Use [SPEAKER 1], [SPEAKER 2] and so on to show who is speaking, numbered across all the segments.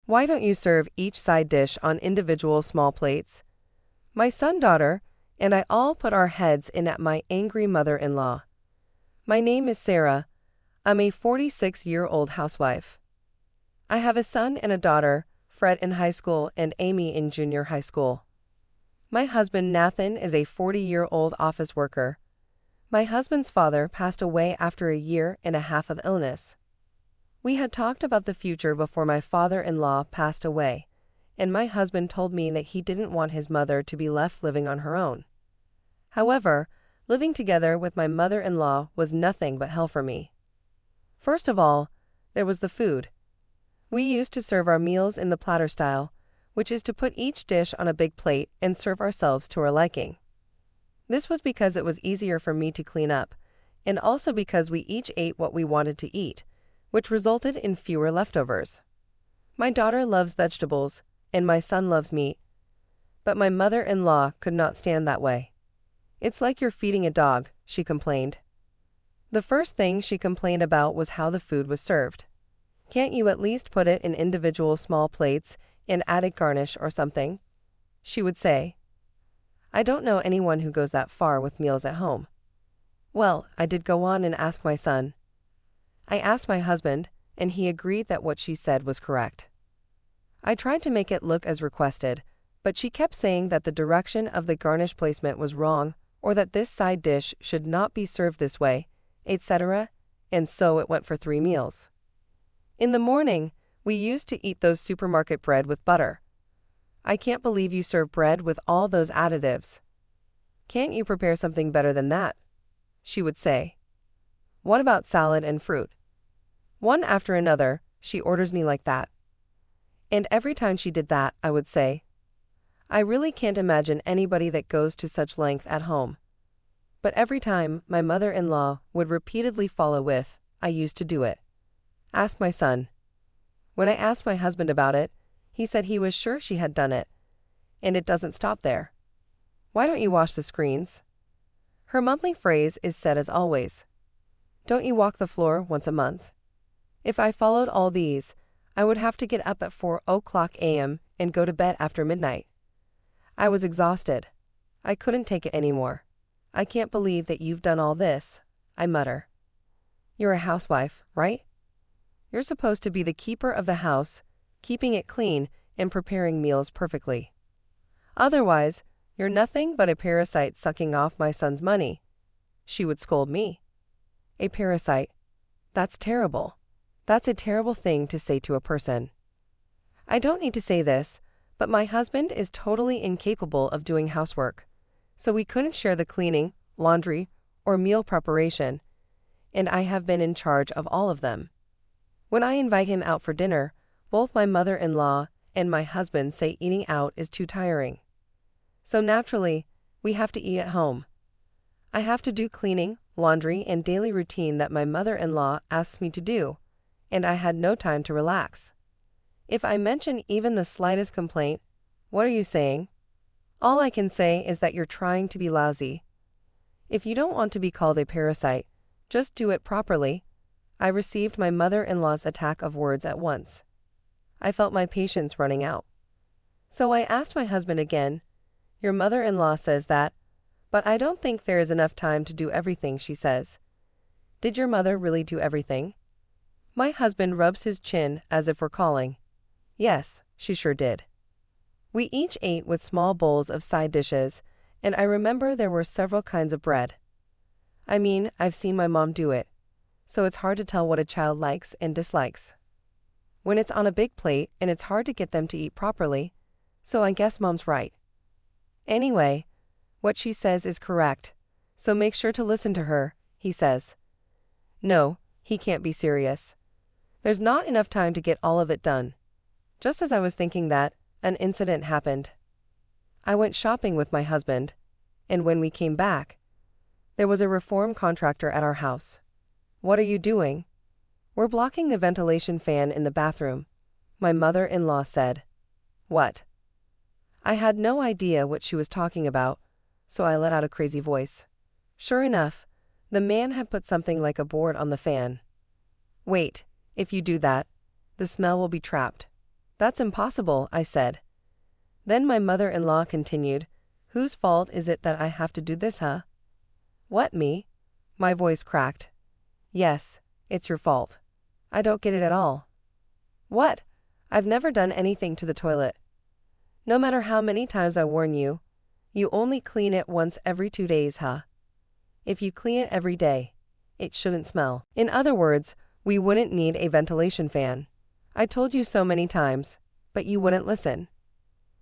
[SPEAKER 1] Why don't you serve each side dish on individual small plates? My son, daughter, and I all put our heads in at my angry mother-in-law. My name is Sarah. I'm a 46-year-old housewife. I have a son and a daughter, Fred in high school and Amy in junior high school. My husband, Nathan, is a 40-year-old office worker. My husband's father passed away after a year and a half of illness. We had talked about the future before my father-in-law passed away, and my husband told me that he didn't want his mother to be left living on her own. However, living together with my mother-in-law was nothing but hell for me. First of all, there was the food. We used to serve our meals in the platter style, which is to put each dish on a big plate and serve ourselves to our liking. This was because it was easier for me to clean up, and also because we each ate what we wanted to eat, which resulted in fewer leftovers. My daughter loves vegetables, and my son loves meat, but my mother-in-law could not stand that way. It's like you're feeding a dog, she complained. The first thing she complained about was how the food was served. Can't you at least put it in individual small plates and add a garnish or something? She would say. I don't know anyone who goes that far with meals at home. Well, I did go on and ask my son. I asked my husband, and he agreed that what she said was correct. I tried to make it look as requested, but she kept saying that the direction of the garnish placement was wrong, or that this side dish should not be served this way, etc., and so it went for 3 meals. In the morning, we used to eat those supermarket bread with butter. I can't believe you serve bread with all those additives. Can't you prepare something better than that? She would say. What about salad and fruit? One after another, she orders me like that. And every time she did that, I would say, I really can't imagine anybody that goes to such length at home. But every time, my mother-in-law would repeatedly follow with, I used to do it. Ask my son. When I asked my husband about it, he said he was sure she had done it. And it doesn't stop there. Why don't you wash the screens? Her monthly phrase is said as always. Don't you walk the floor once a month? If I followed all these, I would have to get up at 4:00 a.m. and go to bed after midnight. I was exhausted. I couldn't take it anymore. I can't believe that you've done all this, I mutter. You're a housewife, right? You're supposed to be the keeper of the house, keeping it clean and preparing meals perfectly. Otherwise, you're nothing but a parasite sucking off my son's money. She would scold me. A parasite. That's terrible. That's a terrible thing to say to a person. I don't need to say this, but my husband is totally incapable of doing housework, so we couldn't share the cleaning, laundry, or meal preparation, and I have been in charge of all of them. When I invite him out for dinner, both my mother-in-law and my husband say eating out is too tiring. So naturally, we have to eat at home. I have to do cleaning, laundry, and daily routine that my mother-in-law asks me to do, and I had no time to relax. If I mention even the slightest complaint, what are you saying? All I can say is that you're trying to be lousy. If you don't want to be called a parasite, just do it properly. I received my mother-in-law's attack of words at once. I felt my patience running out. So I asked my husband again. Your mother-in-law says that, but I don't think there is enough time to do everything she says. Did your mother really do everything? My husband rubs his chin as if recalling. Yes, she sure did. We each ate with small bowls of side dishes, and I remember there were several kinds of bread. I mean, I've seen my mom do it, so it's hard to tell what a child likes and dislikes. When it's on a big plate and it's hard to get them to eat properly, so I guess mom's right. Anyway, what she says is correct, so make sure to listen to her, he says. No, he can't be serious. There's not enough time to get all of it done. Just as I was thinking that, an incident happened. I went shopping with my husband, and when we came back, there was a reform contractor at our house. What are you doing? We're blocking the ventilation fan in the bathroom, my mother-in-law said. What? I had no idea what she was talking about, so I let out a crazy voice. Sure enough, the man had put something like a board on the fan. Wait, if you do that, the smell will be trapped. That's impossible, I said. Then my mother-in-law continued, whose fault is it that I have to do this, huh? What, me? My voice cracked. Yes, it's your fault. I don't get it at all. What? I've never done anything to the toilet. No matter how many times I warn you, you only clean it once every 2 days, huh? If you clean it every day, it shouldn't smell. In other words, we wouldn't need a ventilation fan. I told you so many times, but you wouldn't listen.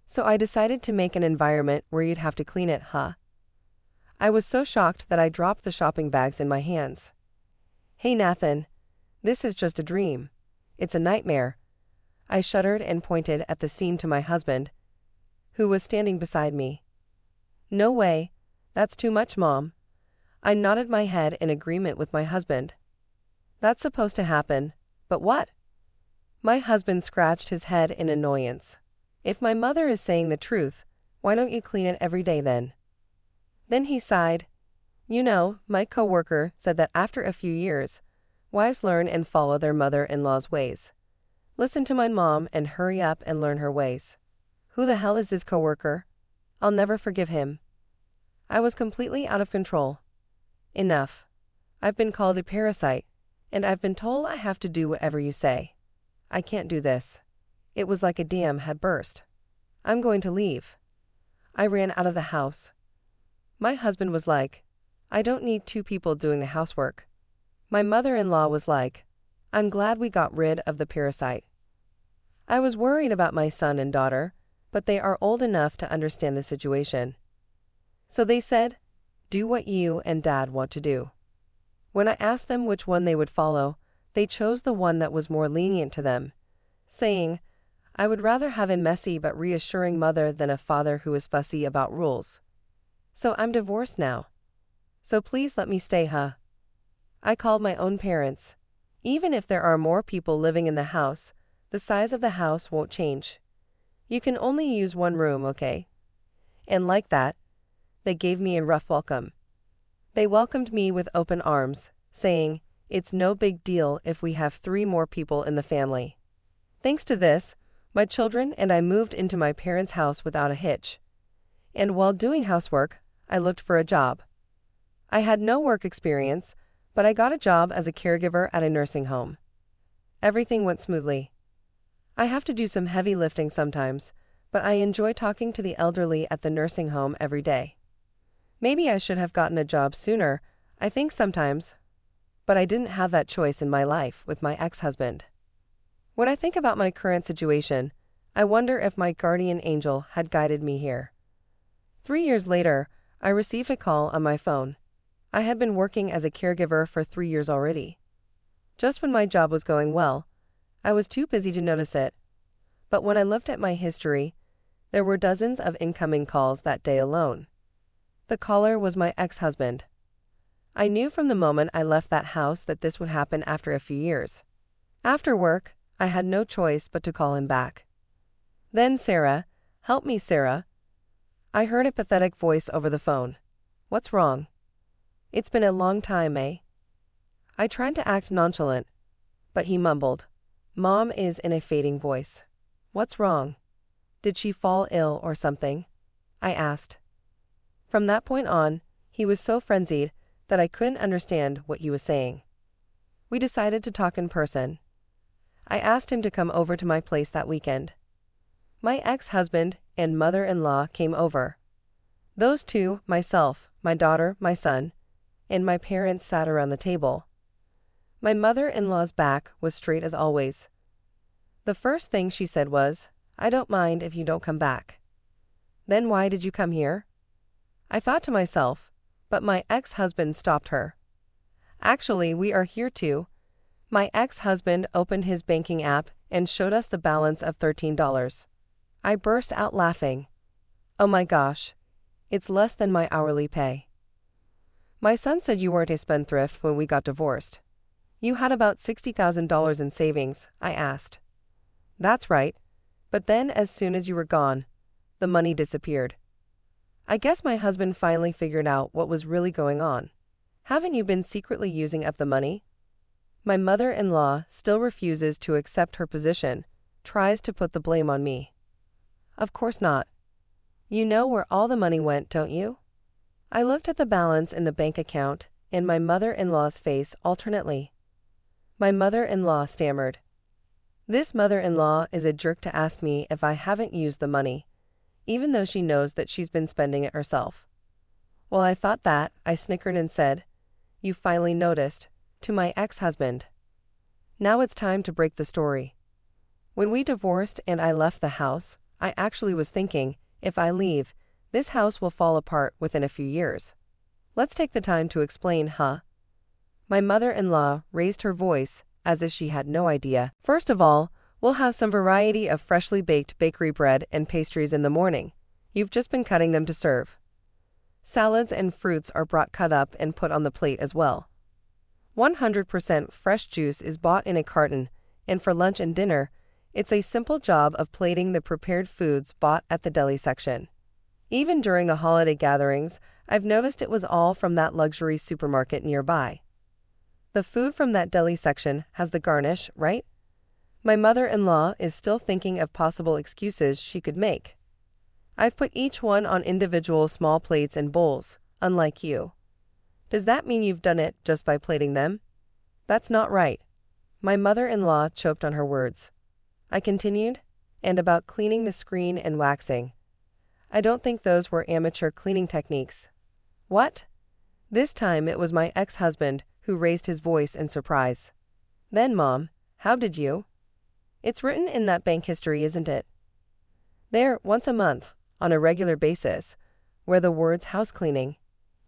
[SPEAKER 1] So I decided to make an environment where you'd have to clean it, huh? I was so shocked that I dropped the shopping bags in my hands. Hey Nathan, this is just a dream. It's a nightmare. I shuddered and pointed at the scene to my husband, who was standing beside me. No way, that's too much, Mom. I nodded my head in agreement with my husband. That's supposed to happen, but what? My husband scratched his head in annoyance. If my mother is saying the truth, why don't you clean it every day then? Then he sighed. You know, my coworker said that after a few years, wives learn and follow their mother-in-law's ways. Listen to my mom and hurry up and learn her ways. Who the hell is this coworker? I'll never forgive him. I was completely out of control. Enough. I've been called a parasite, and I've been told I have to do whatever you say. I can't do this. It was like a dam had burst. I'm going to leave. I ran out of the house. My husband was like, I don't need 2 people doing the housework. My mother-in-law was like, I'm glad we got rid of the parasite. I was worried about my son and daughter, but they are old enough to understand the situation. So they said, do what you and Dad want to do. When I asked them which one they would follow, they chose the one that was more lenient to them, saying, I would rather have a messy but reassuring mother than a father who is fussy about rules. So I'm divorced now. So please let me stay, huh? I called my own parents. Even if there are more people living in the house, the size of the house won't change. You can only use 1 room, okay? And like that, they gave me a rough welcome. They welcomed me with open arms, saying, it's no big deal if we have 3 more people in the family. Thanks to this, my children and I moved into my parents' house without a hitch. And while doing housework, I looked for a job. I had no work experience, but I got a job as a caregiver at a nursing home. Everything went smoothly. I have to do some heavy lifting sometimes, but I enjoy talking to the elderly at the nursing home every day. Maybe I should have gotten a job sooner, I think sometimes, but I didn't have that choice in my life with my ex-husband. When I think about my current situation, I wonder if my guardian angel had guided me here. 3 years later, I received a call on my phone. I had been working as a caregiver for 3 years already. Just when my job was going well, I was too busy to notice it. But when I looked at my history, there were dozens of incoming calls that day alone. The caller was my ex-husband. I knew from the moment I left that house that this would happen after a few years. After work, I had no choice but to call him back. Then Sarah, help me Sarah. I heard a pathetic voice over the phone. What's wrong? It's been a long time, eh? I tried to act nonchalant, but he mumbled. Mom is in a fading voice. What's wrong? Did she fall ill or something? I asked. From that point on, he was so frenzied that I couldn't understand what he was saying. We decided to talk in person. I asked him to come over to my place that weekend. My ex-husband and mother-in-law came over. Those 2, myself, my daughter, my son, and my parents sat around the table. My mother-in-law's back was straight as always. The first thing she said was, I don't mind if you don't come back. Then why did you come here? I thought to myself, but my ex-husband stopped her. Actually, we are here too. My ex-husband opened his banking app and showed us the balance of $13. I burst out laughing. Oh my gosh, it's less than my hourly pay. My son said you weren't a spendthrift when we got divorced. You had about $60,000 in savings, I asked. That's right, but then as soon as you were gone, the money disappeared. I guess my husband finally figured out what was really going on. Haven't you been secretly using up the money? My mother-in-law still refuses to accept her position, tries to put the blame on me. Of course not. You know where all the money went, don't you? I looked at the balance in the bank account and my mother-in-law's face alternately. My mother-in-law stammered. This mother-in-law is a jerk to ask me if I haven't used the money, even though she knows that she's been spending it herself. Well, I thought that, I snickered and said, "You finally noticed," to my ex-husband. Now it's time to break the story. When we divorced and I left the house, I actually was thinking, if I leave, this house will fall apart within a few years. Let's take the time to explain, huh? My mother-in-law raised her voice as if she had no idea. First of all, we'll have some variety of freshly baked bakery bread and pastries in the morning. You've just been cutting them to serve. Salads and fruits are brought cut up and put on the plate as well. 100% fresh juice is bought in a carton, and for lunch and dinner, it's a simple job of plating the prepared foods bought at the deli section. Even during the holiday gatherings, I've noticed it was all from that luxury supermarket nearby. The food from that deli section has the garnish, right? My mother-in-law is still thinking of possible excuses she could make. I've put each one on individual small plates and bowls, unlike you. Does that mean you've done it just by plating them? That's not right. My mother-in-law choked on her words. I continued, and about cleaning the screen and waxing. I don't think those were amateur cleaning techniques. What? This time it was my ex-husband who raised his voice in surprise. Then, Mom, how did you? It's written in that bank history, isn't it? There, once a month, on a regular basis, where the words house cleaning.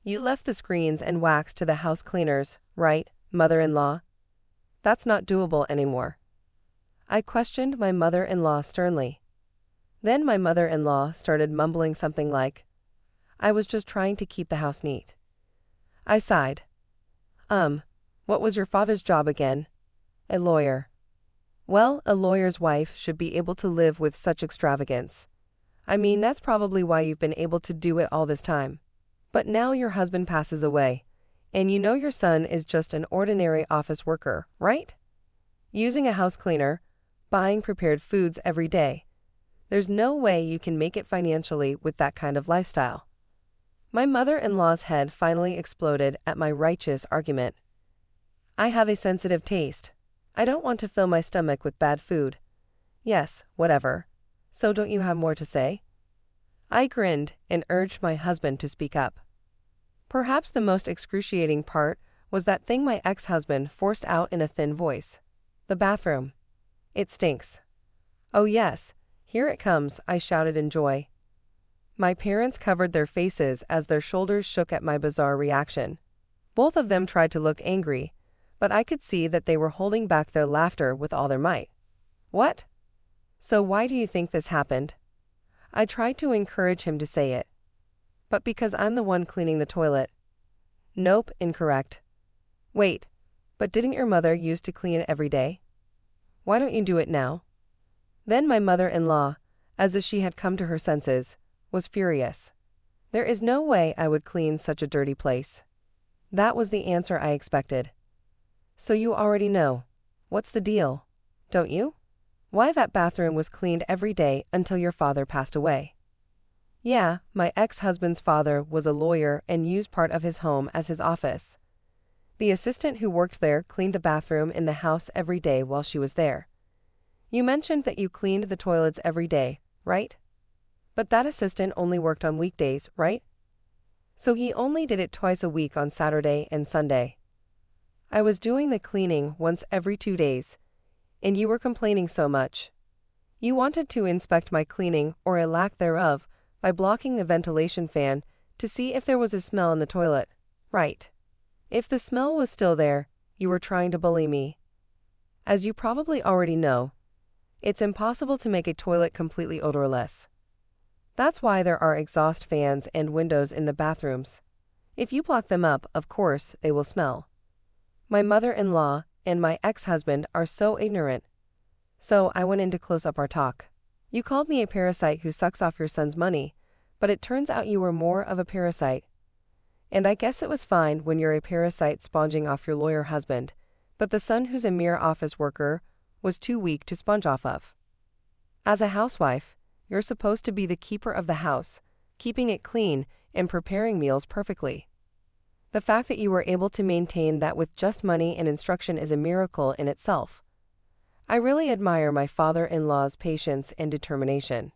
[SPEAKER 1] You left the screens and wax to the house cleaners, right, mother-in-law? That's not doable anymore. I questioned my mother-in-law sternly. Then my mother-in-law started mumbling something like, I was just trying to keep the house neat. I sighed. What was your father's job again? A lawyer. Well, a lawyer's wife should be able to live with such extravagance. I mean, that's probably why you've been able to do it all this time. But now your husband passes away, and you know your son is just an ordinary office worker, right? Using a house cleaner, buying prepared foods every day. There's no way you can make it financially with that kind of lifestyle. My mother-in-law's head finally exploded at my righteous argument. I have a sensitive taste. I don't want to fill my stomach with bad food. Yes, whatever. So don't you have more to say? I grinned and urged my husband to speak up. Perhaps the most excruciating part was that thing my ex-husband forced out in a thin voice. The bathroom. It stinks. Oh yes, here it comes, I shouted in joy. My parents covered their faces as their shoulders shook at my bizarre reaction. Both of them tried to look angry, but I could see that they were holding back their laughter with all their might. What? So why do you think this happened? I tried to encourage him to say it. But because I'm the one cleaning the toilet. Nope, incorrect. Wait, but didn't your mother used to clean it every day? Why don't you do it now? Then my mother-in-law, as if she had come to her senses, was furious. There is no way I would clean such a dirty place. That was the answer I expected. So you already know. What's the deal? Don't you? Why that bathroom was cleaned every day until your father passed away. Yeah, my ex-husband's father was a lawyer and used part of his home as his office. The assistant who worked there cleaned the bathroom in the house every day while she was there. You mentioned that you cleaned the toilets every day, right? But that assistant only worked on weekdays, right? So he only did it twice a week on Saturday and Sunday. I was doing the cleaning once every 2 days, and you were complaining so much. You wanted to inspect my cleaning or a lack thereof by blocking the ventilation fan to see if there was a smell in the toilet, right? If the smell was still there, you were trying to bully me. As you probably already know, it's impossible to make a toilet completely odorless. That's why there are exhaust fans and windows in the bathrooms. If you block them up, of course, they will smell. My mother-in-law and my ex-husband are so ignorant. So I went in to close up our talk. You called me a parasite who sucks off your son's money, but it turns out you were more of a parasite. And I guess it was fine when you're a parasite sponging off your lawyer husband, but the son who's a mere office worker was too weak to sponge off of. As a housewife, you're supposed to be the keeper of the house, keeping it clean and preparing meals perfectly. The fact that you were able to maintain that with just money and instruction is a miracle in itself. I really admire my father-in-law's patience and determination.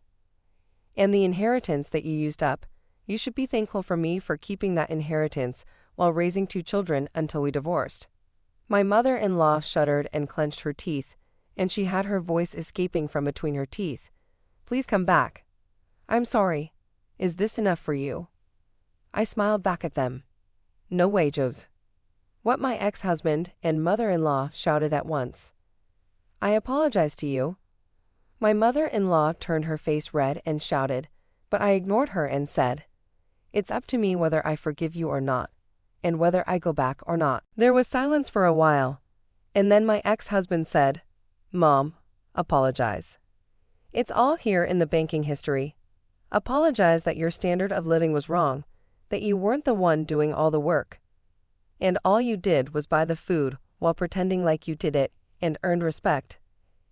[SPEAKER 1] And the inheritance that you used up, you should be thankful for me for keeping that inheritance while raising 2 children until we divorced. My mother-in-law shuddered and clenched her teeth, and she had her voice escaping from between her teeth. Please come back. I'm sorry. Is this enough for you? I smiled back at them. No way, Joes. What my ex-husband and mother-in-law shouted at once. I apologize to you. My mother-in-law turned her face red and shouted, but I ignored her and said, it's up to me whether I forgive you or not, and whether I go back or not. There was silence for a while, and then my ex-husband said, Mom, apologize. It's all here in the banking history. Apologize that your standard of living was wrong, that you weren't the one doing all the work. And all you did was buy the food while pretending like you did it and earned respect,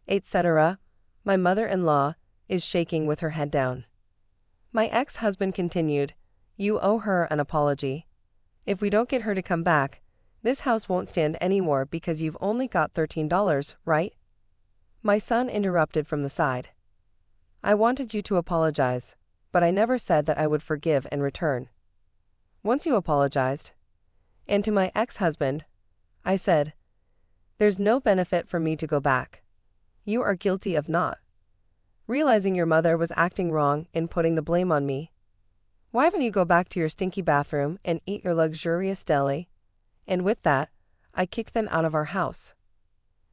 [SPEAKER 1] etc. My mother-in-law is shaking with her head down. My ex-husband continued, you owe her an apology. If we don't get her to come back, this house won't stand anymore because you've only got $13, right? My son interrupted from the side. I wanted you to apologize, but I never said that I would forgive and return. Once you apologized, and to my ex-husband, I said, there's no benefit for me to go back. You are guilty of not realizing your mother was acting wrong in putting the blame on me. Why don't you go back to your stinky bathroom and eat your luxurious deli? And with that, I kicked them out of our house.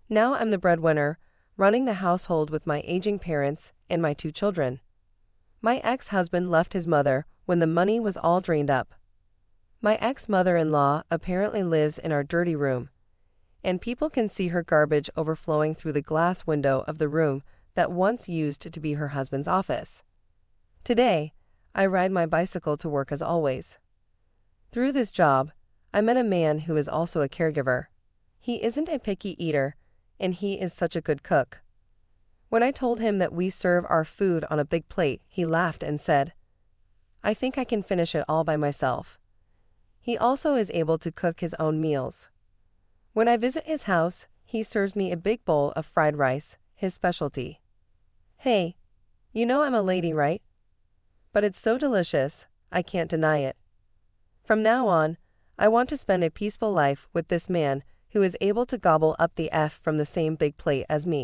[SPEAKER 1] Now I'm the breadwinner, running the household with my aging parents and my 2 children. My ex-husband left his mother when the money was all drained up. My ex-mother-in-law apparently lives in our dirty room, and people can see her garbage overflowing through the glass window of the room that once used to be her husband's office. Today, I ride my bicycle to work as always. Through this job, I met a man who is also a caregiver. He isn't a picky eater, and he is such a good cook. When I told him that we serve our food on a big plate, he laughed and said, I think I can finish it all by myself. He also is able to cook his own meals. When I visit his house, he serves me a big bowl of fried rice, his specialty. Hey, you know I'm a lady, right? But it's so delicious, I can't deny it. From now on, I want to spend a peaceful life with this man who is able to gobble up the F from the same big plate as me.